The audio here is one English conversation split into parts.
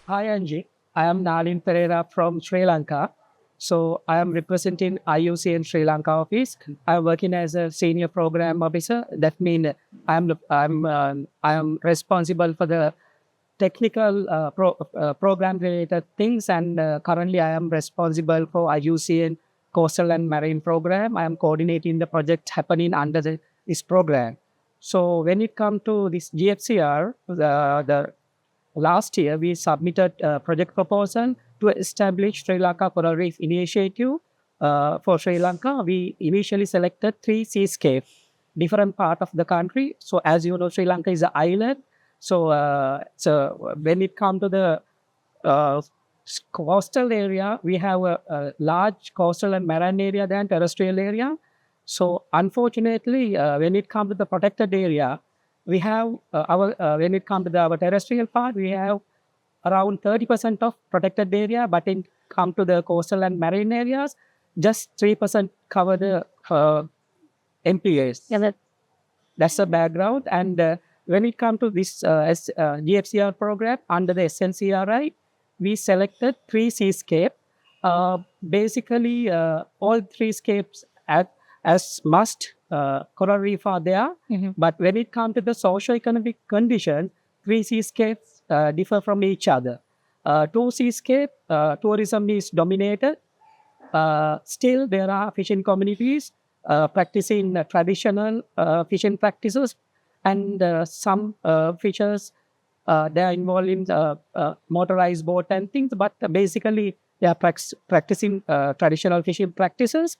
Hi, Angie. I am Naalin Perera from Sri Lanka. So I am representing IUCN Sri Lanka office. I'm working as a senior program officer. That means I am responsible for the technical program related things, and currently I am responsible for IUCN Coastal and Marine Program. I am coordinating the project happening under this program. So when it comes to this GFCR, the last year, we submitted a project proposal to establish Sri Lanka Coral Reef Initiative for Sri Lanka. We initially selected three seascapes, different part of the country. So as you know, Sri Lanka is an island. So when it comes to the uh, coastal area, we have a large coastal and marine area than terrestrial area. So unfortunately, when it comes to the protected area, we have when it comes to our terrestrial part, we have around 30% of protected area, but in come to the coastal and marine areas, just 3% cover the MPAs. Yeah, that's the background. And when it comes to this GFCR program under the SNCRI, we selected three seascape. Basically, all three scapes as must coral reef are there. But when it comes to the socio-economic conditions, three seascapes differ from each other. Two seascape, tourism is dominated. Still, there are fishing communities practicing traditional fishing practices, and some fishers they are involved in motorized boat and things. But basically, they are practicing traditional fishing practices.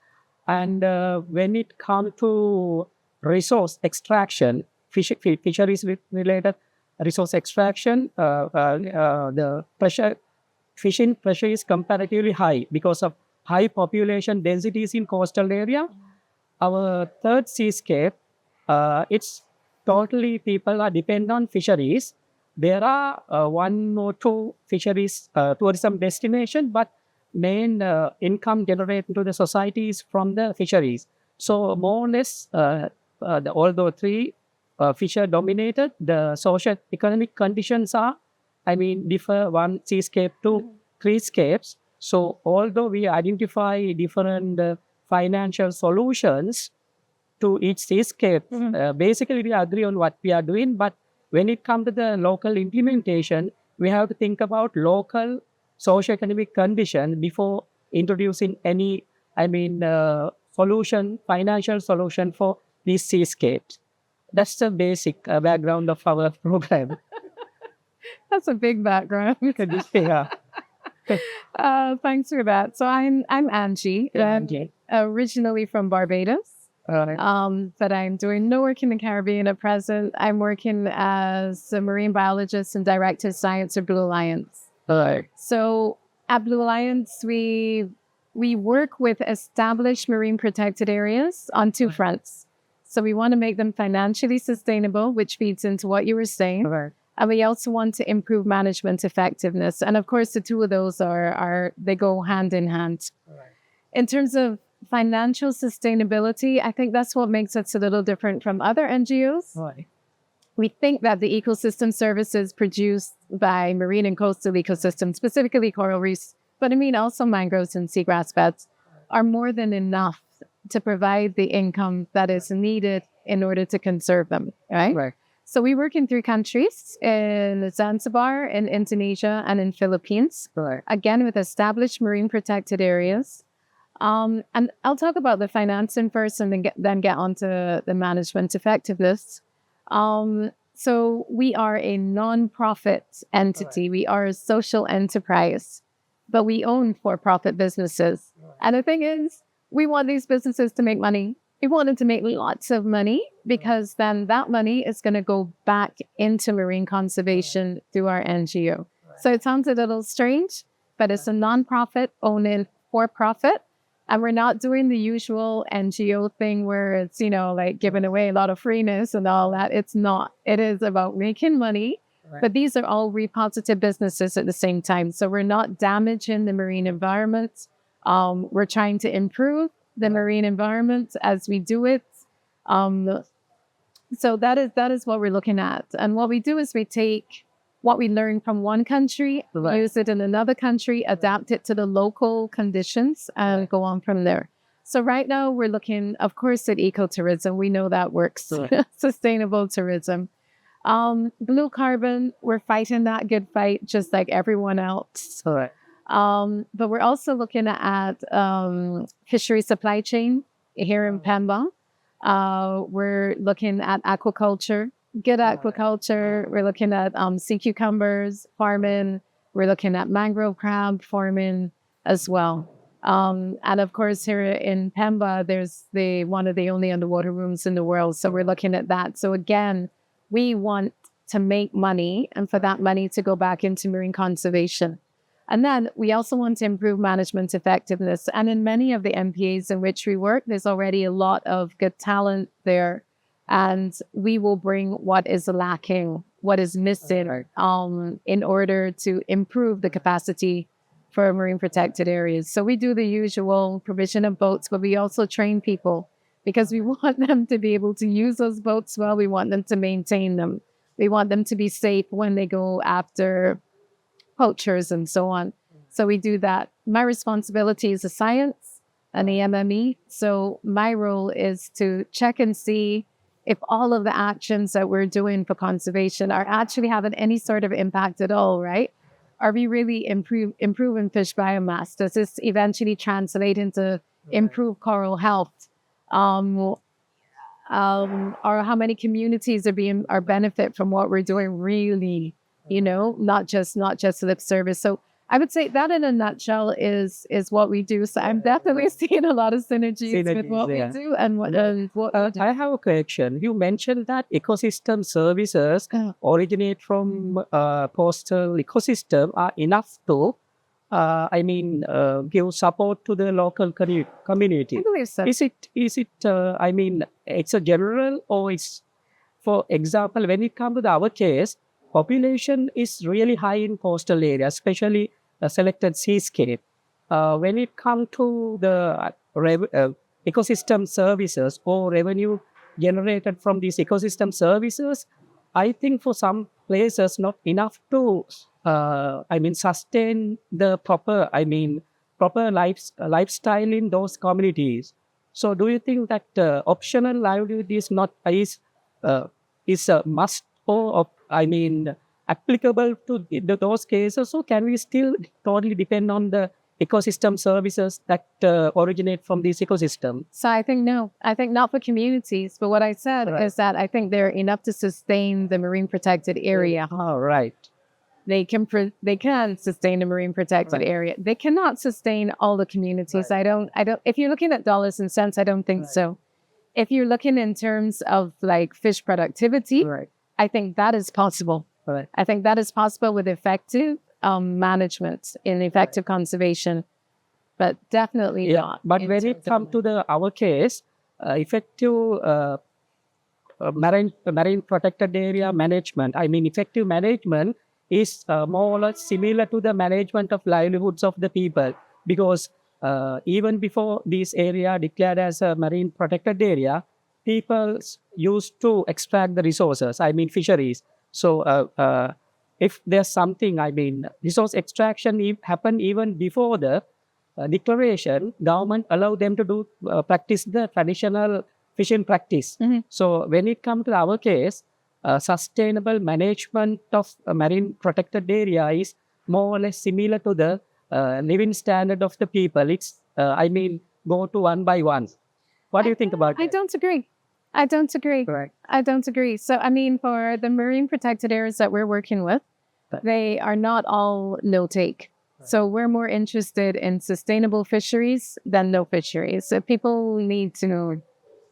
And when it comes to resource extraction, fisheries related resource extraction, the fishing pressure is comparatively high because of high population densities in coastal area. Our third seascape, it's totally people are dependent on fisheries. There are one or two fisheries tourism destination, but main income generated to the society is from the fisheries. So more or less, although three fisher dominated, the social economic conditions are, I mean, differ one seascape to three scapes. So although we identify different financial solutions to each seascape, basically we agree on what we are doing. But when it comes to the local implementation, we have to think about local socio-economic conditions before introducing any, solution, financial solution for these seascapes. That's the basic background of our program. That's a big background. Yeah. Thanks for that. So I'm Angie, Angie. originally from Barbados. But I'm doing no work in the Caribbean at present. I'm working as a marine biologist and director of science at Blue Alliance. So at Blue Alliance, we work with established marine protected areas on two fronts. So we want to make them financially sustainable, which feeds into what you were saying. And we also want to improve management effectiveness. And of course, the two of those they go hand in hand. In terms of financial sustainability, I think that's what makes us a little different from other NGOs. We think that the ecosystem services produced by marine and coastal ecosystems, specifically coral reefs, but I mean also mangroves and seagrass beds, are more than enough to provide the income that is needed in order to conserve them, right? So we work in 3 countries, in Zanzibar, in Indonesia, and in Philippines, again with established marine protected areas. And I'll talk about the financing first and then get on to the management effectiveness. So we are a non-profit entity. We are a social enterprise, but we own for-profit businesses. And the thing is, we want these businesses to make money. We want them to make lots of money because then that money is going to go back into marine conservation through our NGO. So it sounds a little strange, but it's a non-profit owning for-profit. And we're not doing the usual NGO thing where it's, like giving away a lot of freeness and all that. It's not. It is about making money. But these are all repositive businesses at the same time. So we're not damaging the marine environment. We're trying to improve the marine environment as we do it. So that is what we're looking at. And what we do is we take what we learn from one country, use it in another country, adapt it to the local conditions, and go on from there. So right now we're looking, of course, at ecotourism. We know that works. Sustainable tourism. Blue carbon, we're fighting that good fight just like everyone else. But we're also looking at fishery supply chain here in Pemba. We're looking at aquaculture, good aquaculture. We're looking at sea cucumbers farming. We're looking at mangrove crab farming as well. And of course, here in Pemba, there's one of the only underwater rooms in the world. So we're looking at that. So again, we want to make money and for that money to go back into marine conservation. And then we also want to improve management effectiveness. And in many of the MPAs in which we work, there's already a lot of good talent there. And we will bring what is lacking, what is missing, in order to improve the capacity for marine protected areas. So we do the usual provision of boats, but we also train people because we want them to be able to use those boats well. We want them to maintain them. We want them to be safe when they go after poachers and so on. So we do that. My responsibility is the science and the MME. So my role is to check and see if all of the actions that we're doing for conservation are actually having any sort of impact at all, right? Are we really improving fish biomass? Does this eventually translate into improved coral health? Or how many communities are benefit from what we're doing really, not just lip service. So I would say that in a nutshell is what we do. So I'm definitely seeing a lot of synergies with what we do and what I have a question. You mentioned that ecosystem services originate from coastal ecosystem are enough to, give support to the local community. I believe so. Is it? It's a general, or it's, for example, when it comes to our case, population is really high in coastal areas, especially selected seascape. When it comes to the ecosystem services or revenue generated from these ecosystem services, I think for some places not enough to sustain the proper lifestyle in those communities. So do you think that optional livelihood is a must, or applicable to those cases? So can we still totally depend on the ecosystem services that originate from this ecosystem? So I think no. I think not for communities. But what I said is that I think they're enough to sustain the marine protected area. All right. They can sustain the marine protected area. They cannot sustain all the communities. I don't. If you're looking at dollars and cents, I don't think so. If you're looking in terms of like fish productivity, I think that is possible. I think that is possible with effective management and effective conservation, but definitely not. But when it comes to our case, effective marine protected area management, effective management is more or less similar to the management of livelihoods of the people, because even before this area declared as a marine protected area, people used to extract the resources, fisheries. So if there's something, resource extraction happened even before the declaration, government allowed them to practice the traditional fishing practice. So when it comes to our case, sustainable management of a marine protected area is more or less similar to the living standard of the people. It's, go to one by one. What do you think about that? I don't agree. Correct. I don't agree. So, for the marine protected areas that we're working with, they are not all no-take. So we're more interested in sustainable fisheries than no fisheries. So people need to know,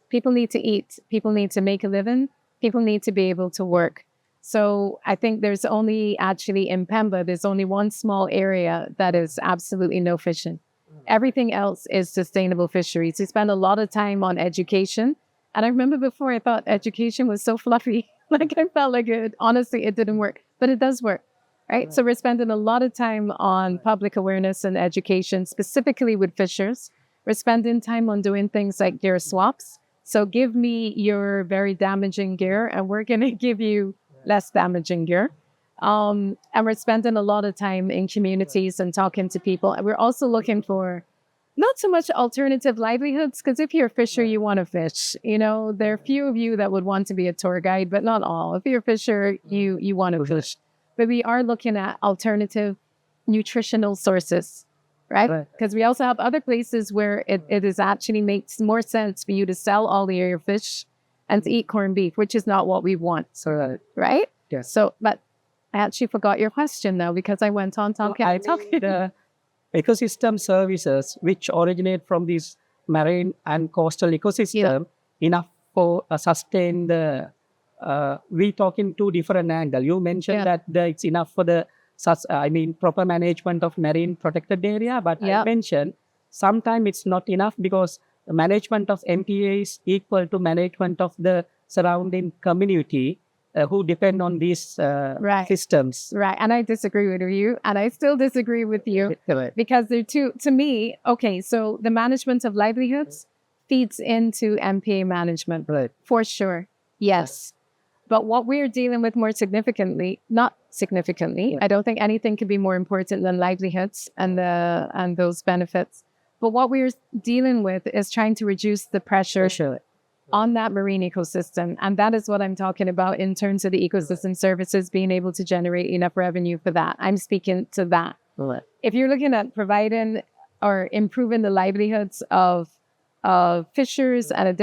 people need to eat, people need to make a living, people need to be able to work. So I think there's only actually in Pemba, there's only one small area that is absolutely no fishing. Everything else is sustainable fisheries. We spend a lot of time on education. And I remember before I thought education was so fluffy. Like I felt like honestly, it didn't work, but it does work, right? So we're spending a lot of time on public awareness and education, specifically with fishers. We're spending time on doing things like gear swaps. So give me your very damaging gear and we're going to give you less damaging gear. And we're spending a lot of time in communities and talking to people. And we're also looking for not so much alternative livelihoods, because if you're a fisher, you want to fish. There are few of you that would want to be a tour guide, but not all. If you're a fisher, you want to fish. But we are looking at alternative nutritional sources, right? Because we also have other places where it is actually makes more sense for you to sell all your fish and to eat corned beef, which is not what we want. Right? Yes. So, but I actually forgot your question now because I went on talking. The ecosystem services which originate from this marine and coastal ecosystem enough for sustain the. We talk in two different angles. You mentioned that it's enough for the proper management of marine protected area, but I mentioned sometimes it's not enough because the management of MPA is equal to management of the surrounding community who depend on these systems. Right. And I disagree with you. And I still disagree with you because they're two, to me, okay, so the management of livelihoods feeds into MPA management. Right. For sure. Yes. But what we're dealing with more significantly, not significantly, I don't think anything could be more important than livelihoods and those benefits. But what we're dealing with is trying to reduce the pressure on that marine ecosystem. And that is what I'm talking about in terms of the ecosystem services being able to generate enough revenue for that. I'm speaking to that. Right. If you're looking at providing or improving the livelihoods of fishers and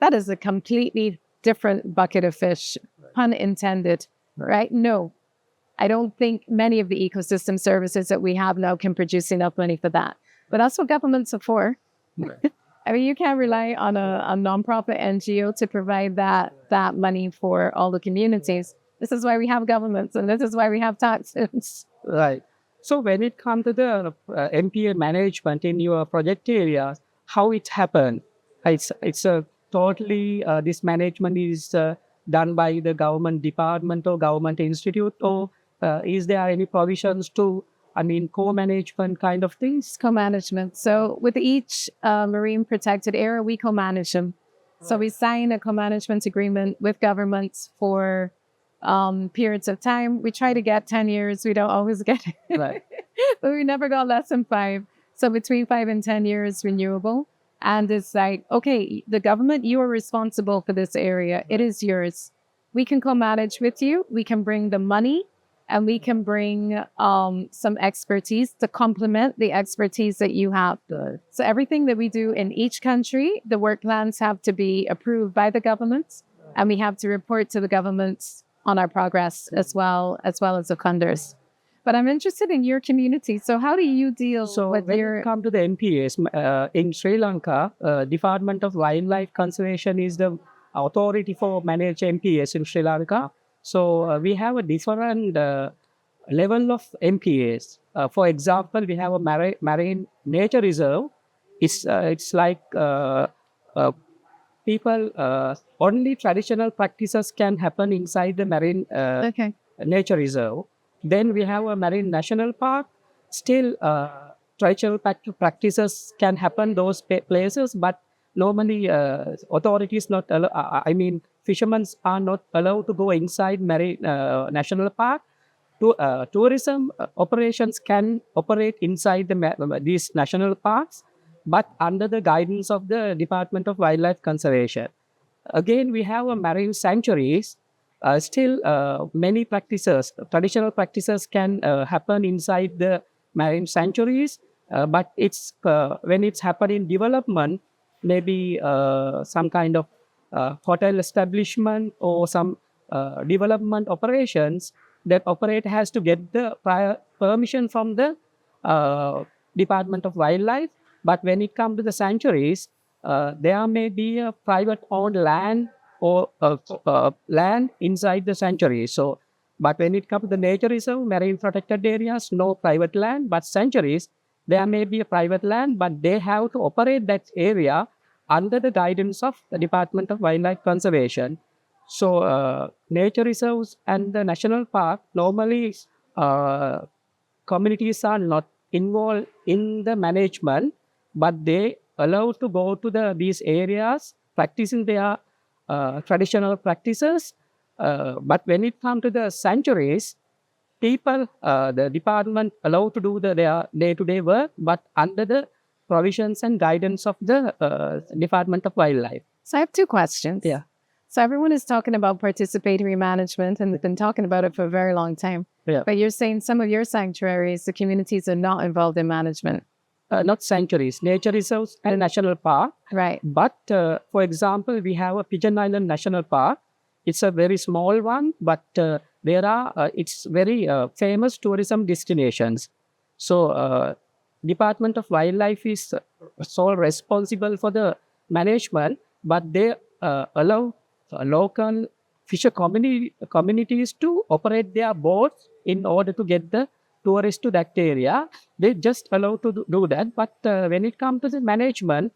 that is a completely different bucket of fish, pun intended, right? No, I don't think many of the ecosystem services that we have now can produce enough money for that. But that's what governments are for. Right. I mean, you can't rely on a nonprofit NGO to provide that money for all the communities. This is why we have governments, and this is why we have taxes. Right. So when it comes to the MPA management in your project areas, how it happened? It's a totally this management is done by the government department or government institute, or is there any provisions to co-management kind of things? Co-management. So with each marine protected area, we co-manage them. So we sign a co-management agreement with governments for periods of time. We try to get 10 years. We don't always get it. Right. But we never got less than 5. So between 5 and 10 years renewable. And it's like, okay, the government, you are responsible for this area. It is yours. We can co-manage with you. We can bring the money. And we can bring some expertise to complement the expertise that you have. So everything that we do in each country, the work plans have to be approved by the government, and we have to report to the governments on our progress as well as the funders. But I'm interested in your community. So how do you deal with when it comes to the MPAs in Sri Lanka, Department of Wildlife Conservation is the authority for manage MPAs in Sri Lanka. So we have a different level of MPAs. For example, we have a marine nature reserve. It's like people only traditional practices can happen inside the marine nature reserve. Then we have a marine national park. Still, traditional practices can happen those places, but normally authorities not allow. Fishermen are not allowed to go inside marine national park. Tourism operations can operate inside these national parks, but under the guidance of the Department of Wildlife Conservation. Again, we have marine sanctuaries. Still, many practices, traditional practices can happen inside the marine sanctuaries, but it's when it's happening development, maybe some kind of hotel establishment or some development operations, that operator has to get the prior permission from the Department of Wildlife. But when it comes to the sanctuaries, there may be a private owned land or land inside the sanctuary. So, but when it comes to the nature reserve, marine protected areas, no private land, but sanctuaries, there may be a private land, but they have to operate that area under the guidance of the Department of Wildlife Conservation. So, nature reserves and the national park, normally communities are not involved in the management, but they allow to go to these areas, practicing their traditional practices. But when it comes to the sanctuaries, people, the department allowed to do their day-to-day work, but under the provisions and guidance of the Department of Wildlife. So I have two questions. Yeah. So everyone is talking about participatory management, and they've been talking about it for a very long time. Yeah. But you're saying some of your sanctuaries, the communities are not involved in management. Not sanctuaries, nature reserves and national park. Right. But for example, we have a Pigeon Island National Park. It's a very small one, but it's very famous tourism destinations. So Department of Wildlife is sole responsible for the management, but they allow local fisher communities to operate their boats in order to get the tourists to that area. They just allow to do that. But when it comes to the management,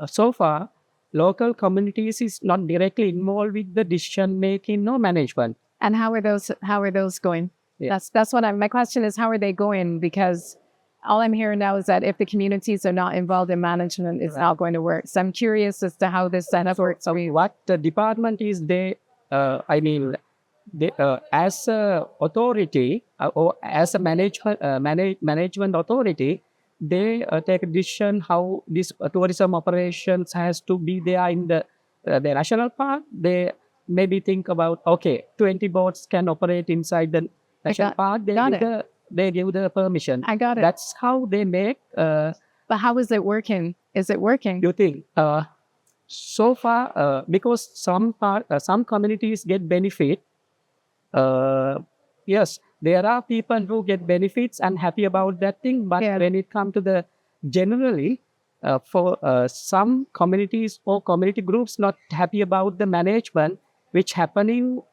so far, local communities is not directly involved with the decision making or management. And how are those going? Yeah. That's what my question is, how are they going? Because all I'm hearing now is that if the communities are not involved in management, it's not going to work. So I'm curious as to how this setup works. So what the department is, as a authority or as a management authority, they take a decision how this tourism operations has to be there in the national park. They maybe think about, okay, 20 boats can operate inside the national park. They give the permission. I got it. That's how they make. But how is it working? Is it working? You think? So far, because some communities get benefit. Yes, there are people who get benefits and happy about that thing. But when it comes to the generally, for some communities or community groups not happy about the management which happening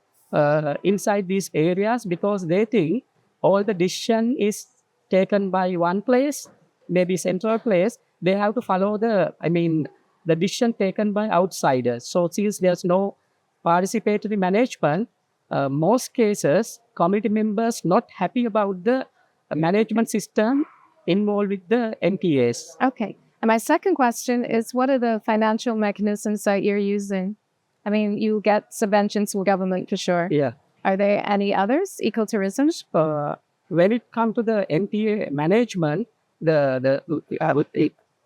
inside these areas, because they think all the decision is taken by one place, maybe central place. They have to follow the decision taken by outsiders. So since there's no participatory management, most cases, community members not happy about the management system involved with the NPAs. Okay. And my second question is, what are the financial mechanisms that you're using? I mean, you get subventions from government for sure. Yeah. Are there any others? Ecotourism? When it comes to the NPA management, the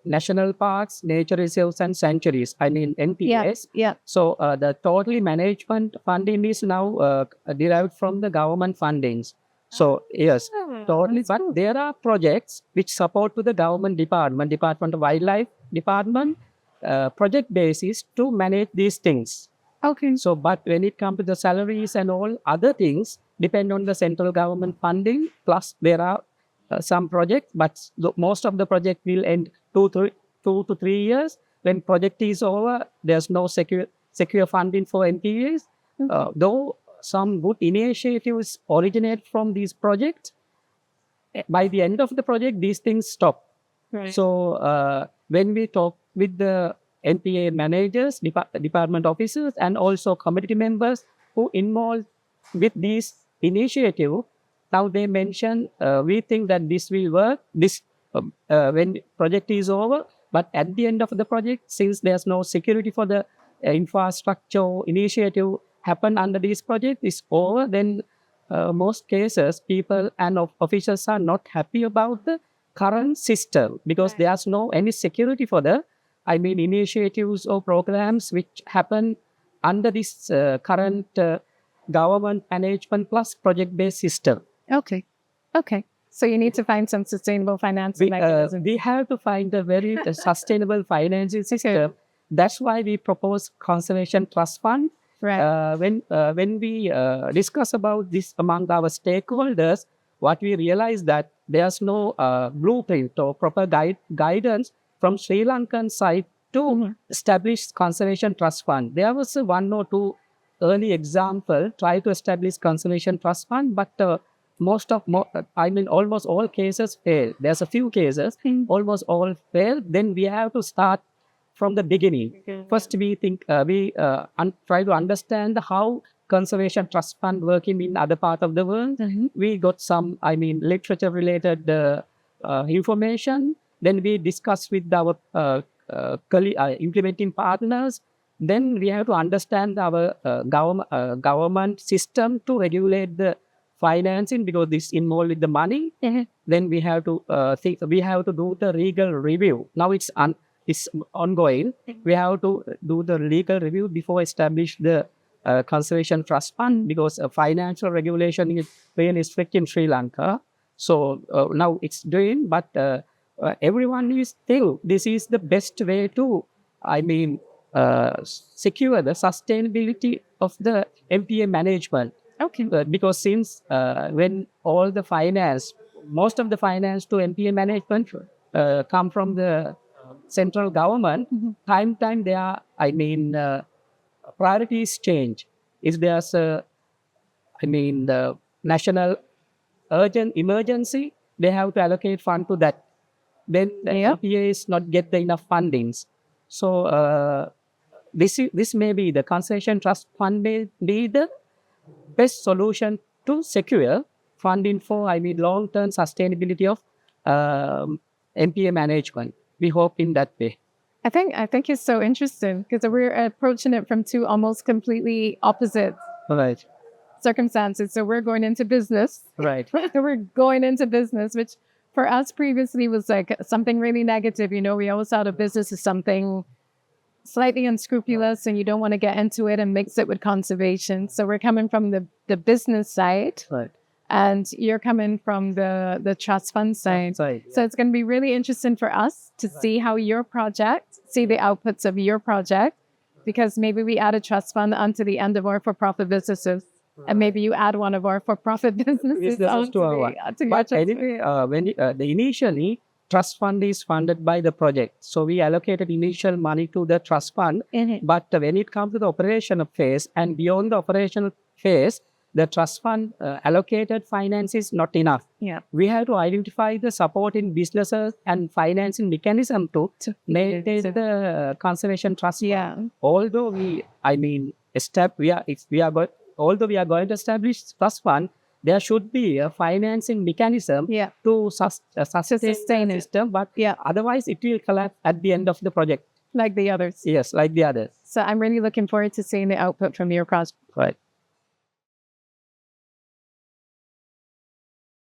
national parks, nature reserves, and sanctuaries, NPAs. Yeah. So the total management funding is now derived from the government fundings. So yes, totally. But there are projects which support to the government Department of Wildlife Department, project basis to manage these things. Okay. So, but when it comes to the salaries and all other things, depend on the central government funding. Plus, there are some projects, but most of the project will end 2 to 3 years. When project is over, there's no secure funding for NPAs. Though some good initiatives originate from these projects, by the end of the project, these things stop. Right. So when we talk with the NPA managers, department officers, and also committee members who involved with this initiative, now they mention, we think that this will work when project is over. But at the end of the project, since there's no security for the infrastructure initiative happen under this project is over, then most cases people and officials are not happy about the current system, because there's no any security for the initiatives or programs which happen under this current government management plus project-based system. Okay. So you need to find some sustainable financing mechanism. We have to find a very sustainable financing system. Okay. That's why we propose Conservation Trust Fund. Right. When we discuss about this among our stakeholders, what we realize that there's no blueprint or proper guidance from Sri Lankan side to establish Conservation Trust Fund. There was one or two early example try to establish Conservation Trust Fund, but almost all cases fail. There's a few cases, almost all fail. Then we have to start from the beginning. Okay. First, we think try to understand how Conservation Trust Fund working in other part of the world. Mm-hmm. We got some, literature related information. Then we discuss with our implementing partners. Then we have to understand our government system to regulate the financing because this involved with the money. Then we have to we have to do the legal review. Now it's ongoing. We have to do the legal review before establish the conservation trust fund because financial regulation is really strict in Sri Lanka. So now it's doing, but everyone is still, this is the best way to, secure the sustainability of the MPA management. Okay. Because since when all the finance, most of the finance to MPA management come from the central government, time there are, priorities change. If there's the national urgent emergency, they have to allocate fund to that. Then the MPA is not get the enough fundings. So this may be the conservation trust fund may be the best solution to secure funding for long-term sustainability of MPA management. We hope in that way. I think it's so interesting because we're approaching it from two almost completely opposite circumstances. So we're going into business. Right. We're going into business, which for us previously was like something really negative. We always thought of business as something slightly unscrupulous and you don't want to get into it and mix it with conservation. So we're coming from the business side. Right. And you're coming from the trust fund side. Right. So it's going to be really interesting for us to see how your project, see the outputs of your project, because maybe we add a trust fund onto the end of our for-profit businesses. And maybe you add one of our for-profit businesses onto our But anyway, initially, trust fund is funded by the project. So we allocated initial money to the trust fund. But when it comes to the operational phase and beyond the operational phase, the trust fund allocated finance is not enough. Yeah. We have to identify the supporting businesses and financing mechanism to maintain the conservation trust fund. Although although we are going to establish trust fund, there should be a financing mechanism to sustain the system, but otherwise it will collapse at the end of the project. Like the others. Yes, like the others. So I'm really looking forward to seeing the output from your project. Right.